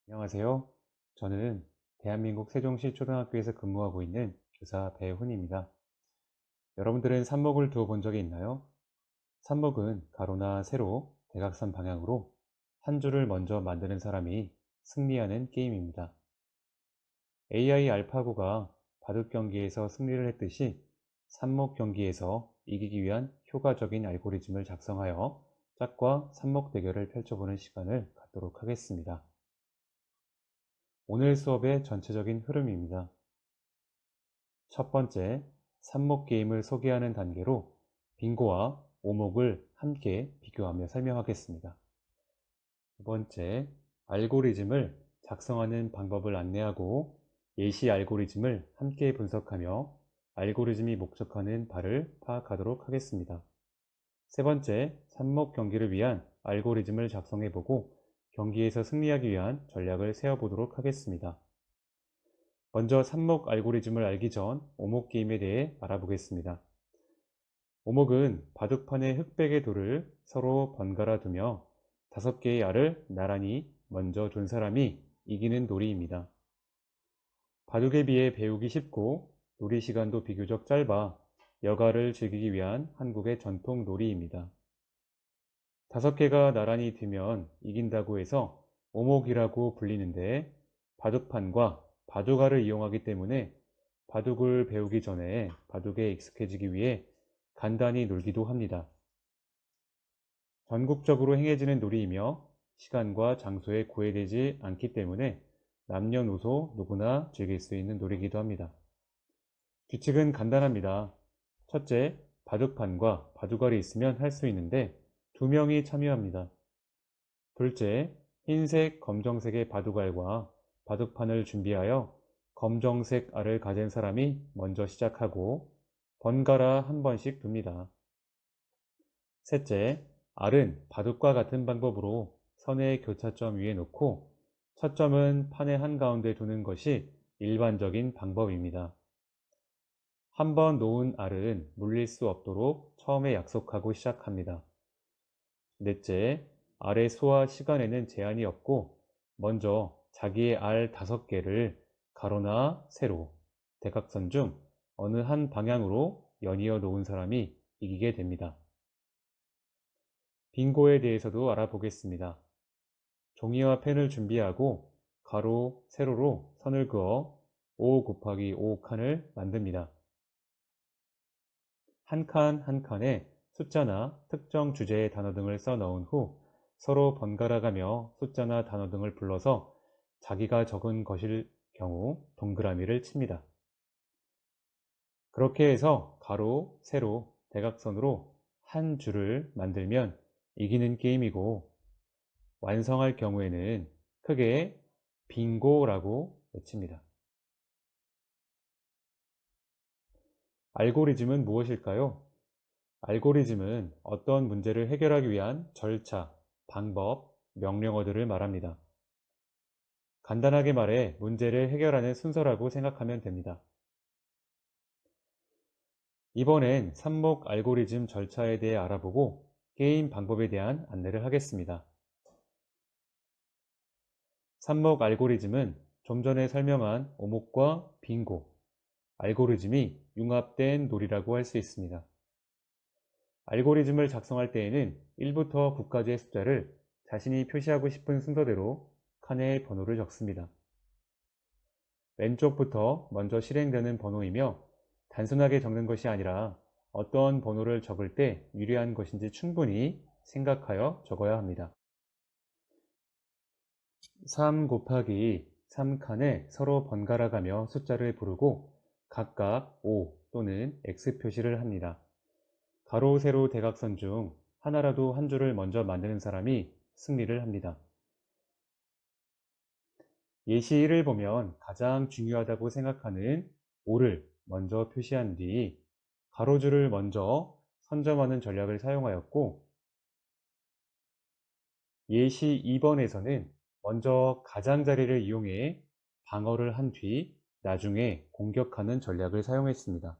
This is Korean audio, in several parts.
안녕하세요. 저는 대한민국 세종시 초등학교에서 근무하고 있는 교사 배훈입니다. 여러분들은 삽목을 두어 본 적이 있나요? 삽목은 가로나 세로, 대각선 방향으로 한 줄을 먼저 만드는 사람이 승리하는 게임입니다. AI 알파고가 바둑 경기에서 승리를 했듯이 삽목 경기에서 이기기 위한 효과적인 알고리즘을 작성하여 짝과 삽목 대결을 펼쳐보는 시간을 갖도록 하겠습니다. 오늘 수업의 전체적인 흐름입니다. 첫 번째, 삽목 게임을 소개하는 단계로 빙고와 오목을 함께 비교하며 설명하겠습니다. 두 번째, 알고리즘을 작성하는 방법을 안내하고 예시 알고리즘을 함께 분석하며 알고리즘이 목적하는 바를 파악하도록 하겠습니다. 세 번째, 삽목 경기를 위한 알고리즘을 작성해보고 경기에서 승리하기 위한 전략을 세워보도록 하겠습니다. 먼저 삽목 알고리즘을 알기 전 오목 게임에 대해 알아보겠습니다. 오목은 바둑판의 흑백의 돌을 서로 번갈아 두며 5개의 알을 나란히 먼저 둔 사람이 이기는 놀이입니다. 바둑에 비해 배우기 쉽고 놀이 시간도 비교적 짧아 여가를 즐기기 위한 한국의 전통 놀이입니다. 5개가 나란히 두면 이긴다고 해서 오목이라고 불리는데 바둑판과 바둑알을 이용하기 때문에 바둑을 배우기 전에 바둑에 익숙해지기 위해 간단히 놀기도 합니다. 전국적으로 행해지는 놀이이며 시간과 장소에 구애되지 않기 때문에 남녀노소 누구나 즐길 수 있는 놀이기도 합니다. 규칙은 간단합니다. 첫째, 바둑판과 바둑알이 있으면 할 수 있는데 2명이 참여합니다. 둘째, 흰색, 검정색의 바둑알과 바둑판을 준비하여 검정색 알을 가진 사람이 먼저 시작하고 번갈아 한 번씩 둡니다. 셋째, 알은 바둑과 같은 방법으로 선의 교차점 위에 놓고 첫 점은 판의 한가운데 두는 것이 일반적인 방법입니다. 한 번 놓은 알은 물릴 수 없도록 처음에 약속하고 시작합니다. 넷째, 알의 수와 시간에는 제한이 없고 먼저 자기의 알 5개를 가로나 세로, 대각선 중 어느 한 방향으로 연이어 놓은 사람이 이기게 됩니다. 빙고에 대해서도 알아보겠습니다. 종이와 펜을 준비하고 가로, 세로로 선을 그어 5 곱하기 5 칸을 만듭니다. 한 칸 한 칸에 숫자나 특정 주제의 단어 등을 써 넣은 후 서로 번갈아 가며 숫자나 단어 등을 불러서 자기가 적은 것일 경우 동그라미를 칩니다. 그렇게 해서 가로, 세로, 대각선으로 한 줄을 만들면 이기는 게임이고 완성할 경우에는 크게 빙고라고 외칩니다. 알고리즘은 무엇일까요? 알고리즘은 어떤 문제를 해결하기 위한 절차, 방법, 명령어들을 말합니다. 간단하게 말해 문제를 해결하는 순서라고 생각하면 됩니다. 이번엔 삽목 알고리즘 절차에 대해 알아보고 게임 방법에 대한 안내를 하겠습니다. 삽목 알고리즘은 좀 전에 설명한 오목과 빙고, 알고리즘이 융합된 놀이라고 할 수 있습니다. 알고리즘을 작성할 때에는 1부터 9까지의 숫자를 자신이 표시하고 싶은 순서대로 칸에 번호를 적습니다. 왼쪽부터 먼저 실행되는 번호이며 단순하게 적는 것이 아니라 어떤 번호를 적을 때 유리한 것인지 충분히 생각하여 적어야 합니다. 3 곱하기 3칸에 서로 번갈아 가며 숫자를 부르고 각각 O 또는 X 표시를 합니다. 가로, 세로, 대각선 중 하나라도 한 줄을 먼저 만드는 사람이 승리를 합니다. 예시 1을 보면 가장 중요하다고 생각하는 O를 먼저 표시한 뒤 가로줄을 먼저 선점하는 전략을 사용하였고 예시 2번에서는 먼저 가장자리를 이용해 방어를 한 뒤 나중에 공격하는 전략을 사용했습니다.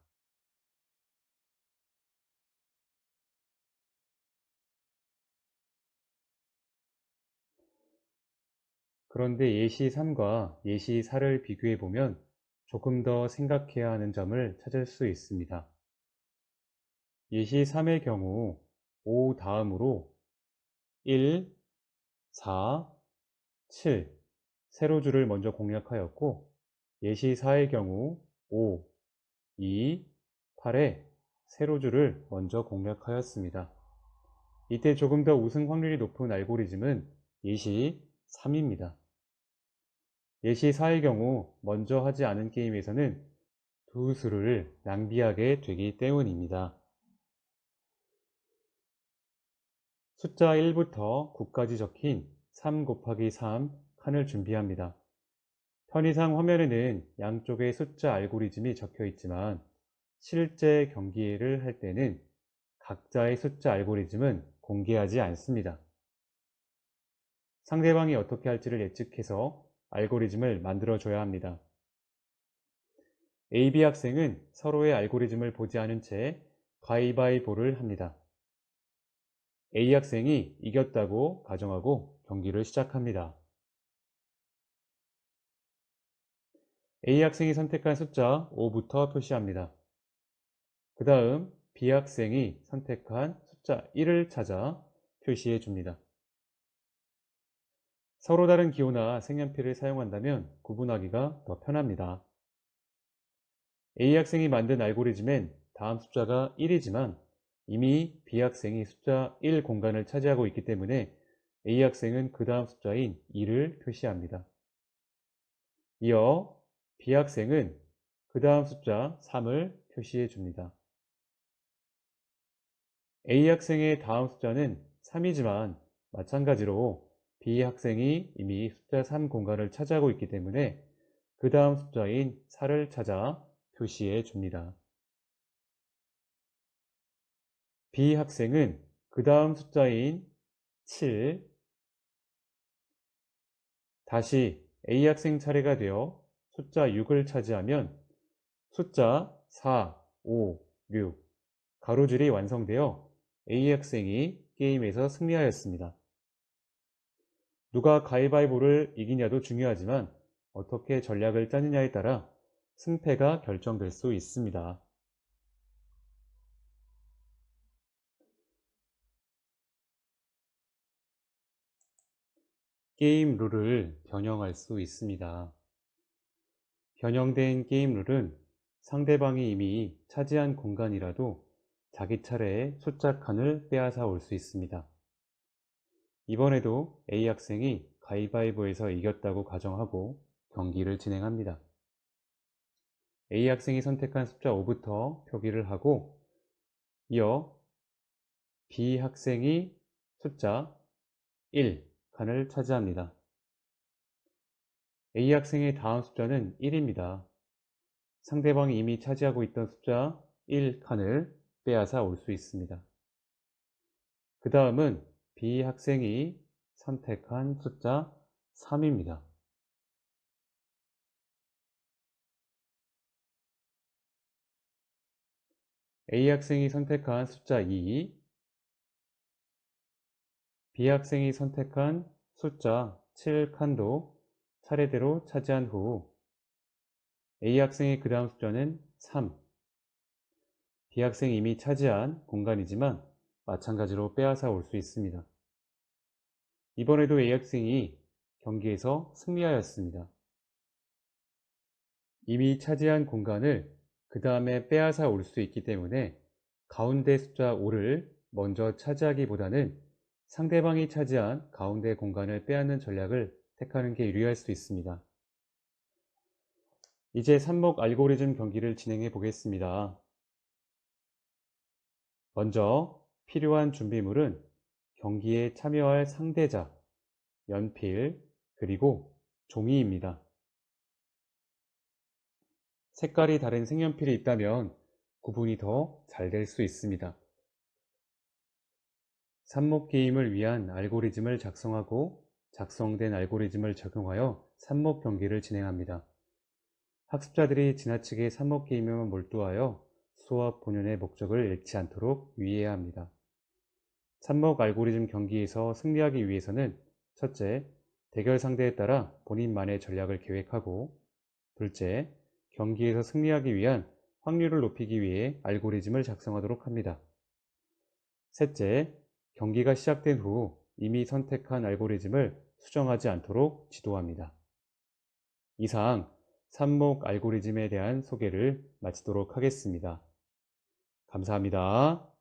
그런데 예시 3과 예시 4를 비교해 보면 조금 더 생각해야 하는 점을 찾을 수 있습니다. 예시 3의 경우 5 다음으로 1, 4, 7 세로줄을 먼저 공략하였고, 예시 4의 경우 5, 2, 8의 세로줄을 먼저 공략하였습니다. 이때 조금 더 우승 확률이 높은 알고리즘은 예시 3입니다. 예시 4의 경우 먼저 하지 않은 게임에서는 두 수를 낭비하게 되기 때문입니다. 숫자 1부터 9까지 적힌 3 곱하기 3 칸을 준비합니다. 편의상 화면에는 양쪽에 숫자 알고리즘이 적혀 있지만 실제 경기를 할 때는 각자의 숫자 알고리즘은 공개하지 않습니다. 상대방이 어떻게 할지를 예측해서 알고리즘을 만들어줘야 합니다. A, B 학생은 서로의 알고리즘을 보지 않은 채 가위바위보를 합니다. A 학생이 이겼다고 가정하고 경기를 시작합니다. A 학생이 선택한 숫자 5부터 표시합니다. 그 다음 B 학생이 선택한 숫자 1을 찾아 표시해 줍니다. 서로 다른 기호나 색연필을 사용한다면 구분하기가 더 편합니다. A 학생이 만든 알고리즘엔 다음 숫자가 1이지만 이미 B 학생이 숫자 1 공간을 차지하고 있기 때문에 A 학생은 그 다음 숫자인 2를 표시합니다. 이어 B 학생은 그 다음 숫자 3을 표시해 줍니다. A 학생의 다음 숫자는 3이지만 마찬가지로 B 학생이 이미 숫자 3 공간을 차지하고 있기 때문에 그 다음 숫자인 4를 찾아 표시해 줍니다. B 학생은 그 다음 숫자인 7, 다시 A 학생 차례가 되어 숫자 6을 차지하면 숫자 4, 5, 6 가로줄이 완성되어 A 학생이 게임에서 승리하였습니다. 누가 가위바위보를 이기냐도 중요하지만 어떻게 전략을 짜느냐에 따라 승패가 결정될 수 있습니다. 게임 룰을 변형할 수 있습니다. 변형된 게임 룰은 상대방이 이미 차지한 공간이라도 자기 차례에 숫자 칸을 빼앗아 올 수 있습니다. 이번에도 A 학생이 가위바위보에서 이겼다고 가정하고 경기를 진행합니다. A 학생이 선택한 숫자 5부터 표기를 하고, 이어 B 학생이 숫자 1 칸을 차지합니다. A 학생의 다음 숫자는 1입니다. 상대방이 이미 차지하고 있던 숫자 1 칸을 빼앗아 올 수 있습니다. 그 다음은 B 학생이 선택한 숫자 3입니다. A 학생이 선택한 숫자 2, B 학생이 선택한 숫자 7칸도 차례대로 차지한 후 A 학생의 그 다음 숫자는 3, B 학생이 이미 차지한 공간이지만 마찬가지로 빼앗아 올 수 있습니다. 이번에도 A 학생이 경기에서 승리하였습니다. 이미 차지한 공간을 그 다음에 빼앗아 올 수 있기 때문에 가운데 숫자 5를 먼저 차지하기보다는 상대방이 차지한 가운데 공간을 빼앗는 전략을 택하는 게 유리할 수 있습니다. 이제 삽목 알고리즘 경기를 진행해 보겠습니다. 먼저 필요한 준비물은 경기에 참여할 상대자, 연필, 그리고 종이입니다. 색깔이 다른 색연필이 있다면 구분이 더 잘 될 수 있습니다. 삽목 게임을 위한 알고리즘을 작성하고 작성된 알고리즘을 적용하여 삽목 경기를 진행합니다. 학습자들이 지나치게 삽목 게임에만 몰두하여 수업 본연의 목적을 잃지 않도록 유의해야 합니다. 삽목 알고리즘 경기에서 승리하기 위해서는 첫째, 대결 상대에 따라 본인만의 전략을 계획하고, 둘째, 경기에서 승리하기 위한 확률을 높이기 위해 알고리즘을 작성하도록 합니다. 셋째, 경기가 시작된 후 이미 선택한 알고리즘을 수정하지 않도록 지도합니다. 이상 삽목 알고리즘에 대한 소개를 마치도록 하겠습니다. 감사합니다.